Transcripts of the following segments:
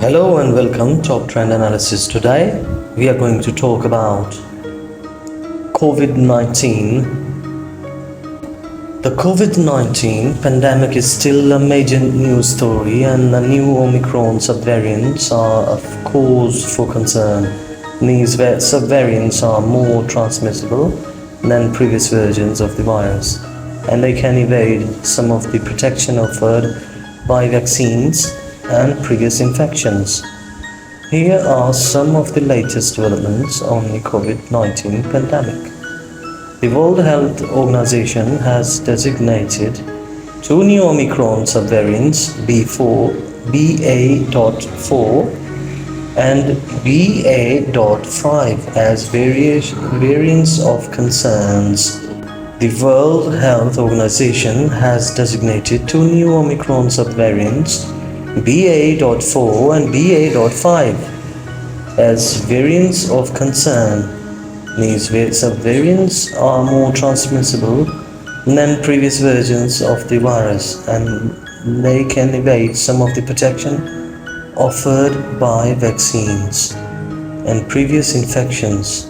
Hello and welcome to Top Trend Analysis. Today we are going to talk about COVID-19. The COVID-19 pandemic is still a major news story, and the new Omicron subvariants are of cause for concern. These subvariants are more transmissible than previous versions of the virus, and they can evade some of the protection offered by vaccines and previous infections. Here are some of the latest developments on the COVID-19 pandemic. The World Health Organization has designated two new Omicron subvariants, BA.4 and BA.5, as variants of concerns. The World Health Organization has designated two new Omicron subvariants, BA.4 and BA.5, as variants of concern. These subvariants are more transmissible than previous versions of the virus, and they can evade some of the protection offered by vaccines and previous infections.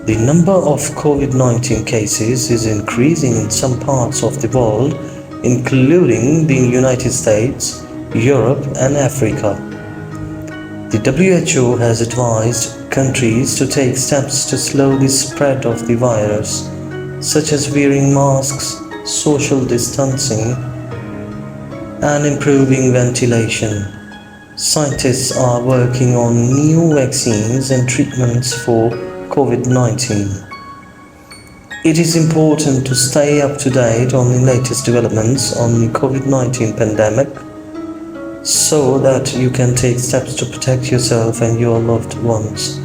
The number of COVID-19 cases is increasing in some parts of the world, including the United States, Europe, and Africa. The WHO has advised countries to take steps to slow the spread of the virus, such as wearing masks, social distancing, and improving ventilation. Scientists are working on new vaccines and treatments for COVID-19. It is important to stay up to date on the latest developments on the COVID-19 pandemic so that you can take steps to protect yourself and your loved ones.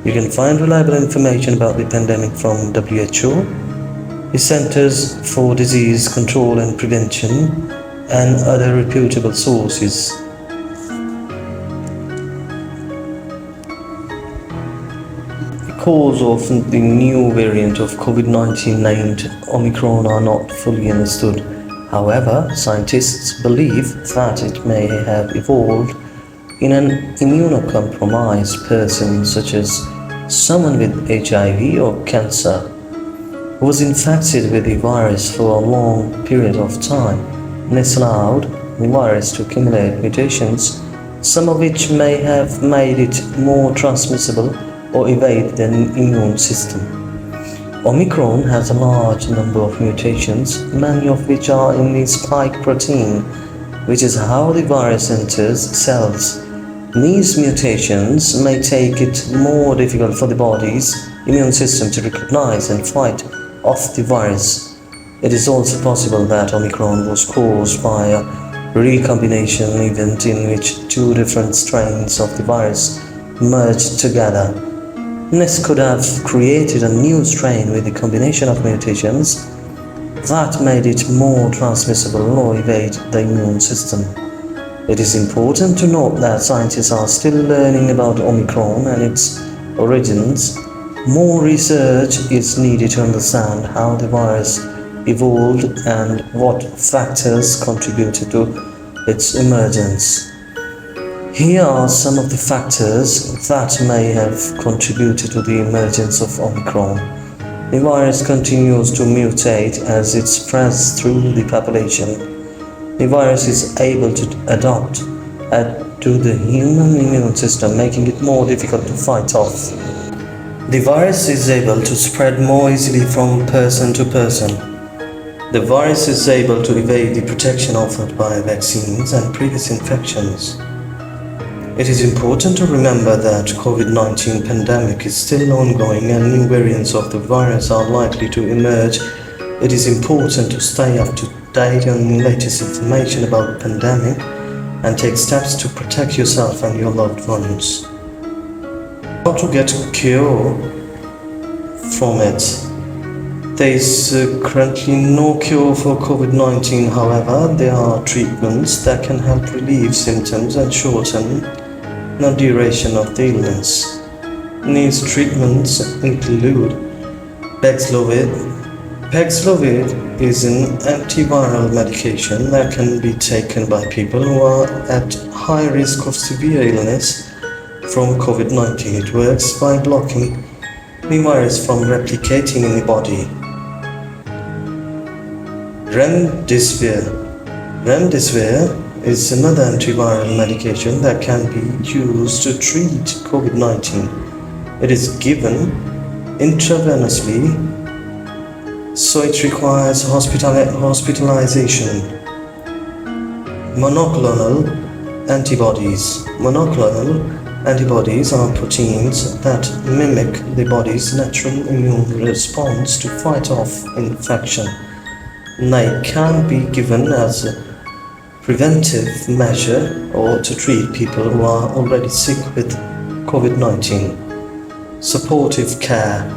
You can find reliable information about the pandemic from WHO, the Centers for Disease Control and Prevention, and other reputable sources. The cause of the new variant of COVID-19 named Omicron are not fully understood. However, scientists believe that it may have evolved in an immunocompromised person, such as someone with HIV or cancer, who was infected with the virus for a long period of time. This allowed the virus to accumulate mutations, some of which may have made it more transmissible or evade the immune system. Omicron has a large number of mutations, many of which are in the spike protein, which is how the virus enters cells. These mutations may take it more difficult for the body's immune system to recognize and fight off the virus. It is also possible that Omicron was caused by a recombination event in which two different strains of the virus merged together. This could have created a new strain with a combination of mutations that made it more transmissible or evade the immune system. It is important to note that scientists are still learning about Omicron and its origins. More research is needed to understand how the virus evolved and what factors contributed to its emergence. Here are some of the factors that may have contributed to the emergence of Omicron. The virus continues to mutate as it spreads through the population. The virus is able to adapt to the human immune system, making it more difficult to fight off. The virus is able to spread more easily from person to person. The virus is able to evade the protection offered by vaccines and previous infections. It is important to remember that COVID-19 pandemic is still ongoing and new variants of the virus are likely to emerge. It is important to stay up to date on the latest information about the pandemic and take steps to protect yourself and your loved ones. How to get a cure from it? There is currently no cure for COVID-19. However, there are treatments that can help relieve symptoms and shorten the duration of the illness. These treatments include Paxlovid, Paxlovid is an antiviral medication that can be taken by people who are at high risk of severe illness from COVID-19. It works by blocking the virus from replicating in the body. Remdesivir is another antiviral medication that can be used to treat COVID-19. It is given intravenously, so it requires hospitalization. Monoclonal antibodies. Monoclonal antibodies are proteins that mimic the body's natural immune response to fight off infection. They can be given as a preventive measure or to treat people who are already sick with COVID-19. Supportive care.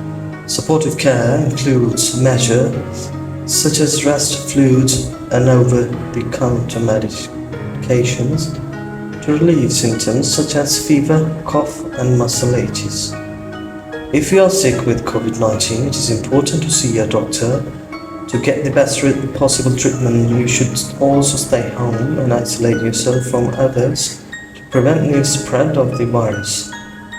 Supportive care includes measures such as rest fluids and over-the-counter medications to relieve symptoms such as fever, cough, and muscle aches. If you are sick with COVID-19, it is important to see a doctor to get the best possible treatment. You should also stay home and isolate yourself from others to prevent the spread of the virus.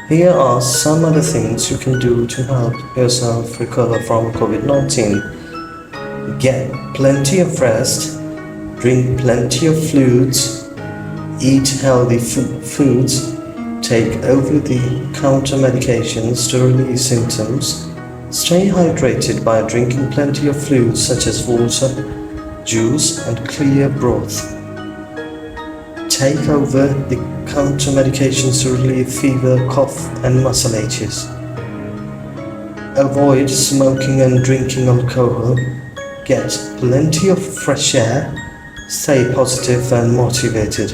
Here are some other things you can do to help yourself recover from COVID-19. Get plenty of rest, drink plenty of fluids, eat healthy foods, take over-the-counter medications to relieve symptoms, stay hydrated by drinking plenty of fluids such as water, juice, and clear broth. Take over-the-counter medications to relieve fever, cough, and muscle aches. Avoid smoking and drinking alcohol. Get plenty of fresh air. Stay positive and motivated.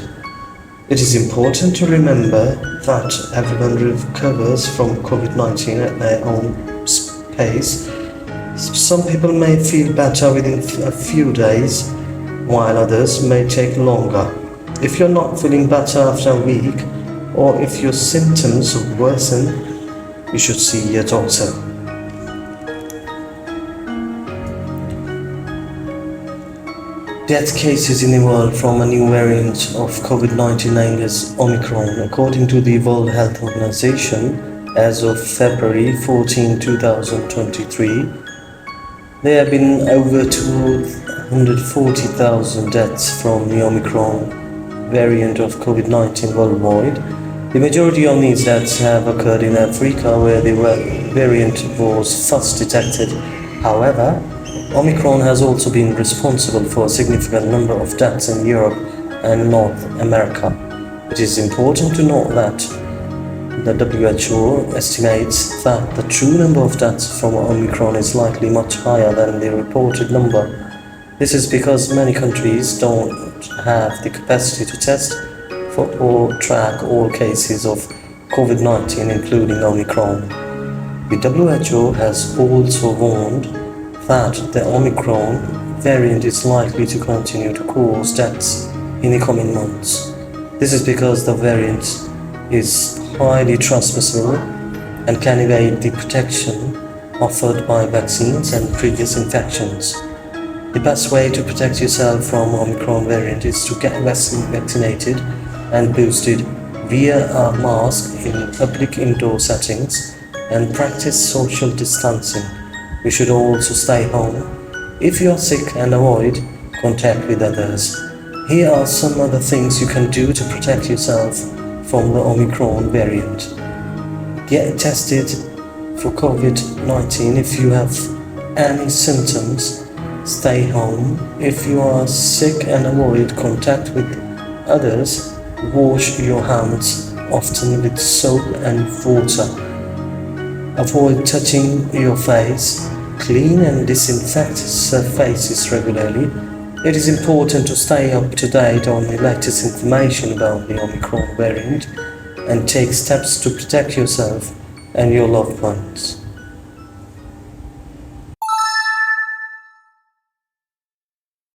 It is important to remember that everyone recovers from COVID-19 at their own pace. Some people may feel better within a few days, while others may take longer. If you're not feeling better after a week, or if your symptoms worsen, you should see a doctor. Death cases in the world from a new variant of COVID-19 named as Omicron. According to the World Health Organization, as of February 14, 2023, there have been over 240,000 deaths from the Omicron variant of COVID-19 worldwide. The majority of these deaths have occurred in Africa, where the variant was first detected. However, Omicron has also been responsible for a significant number of deaths in Europe and North America. It is important to note that the WHO estimates that the true number of deaths from Omicron is likely much higher than the reported number. This is because many countries don't have the capacity to test for or track all cases of COVID-19, including Omicron. The WHO has also warned that the Omicron variant is likely to continue to cause deaths in the coming months. This is because the variant is highly transmissible and can evade the protection offered by vaccines and previous infections. The best way to protect yourself from Omicron variant is to get vaccinated and boosted via a mask in public indoor settings and practice social distancing. You should also stay home if you are sick and avoid contact with others. Here are some other things you can do to protect yourself from the Omicron variant. Get tested for COVID-19 if you have any symptoms. Stay home if you are sick and avoid contact with others. Wash your hands often with soap and water. Avoid touching your face. Clean and disinfect surfaces regularly. It is important to stay up to date on the latest information about the Omicron variant and take steps to protect yourself and your loved ones.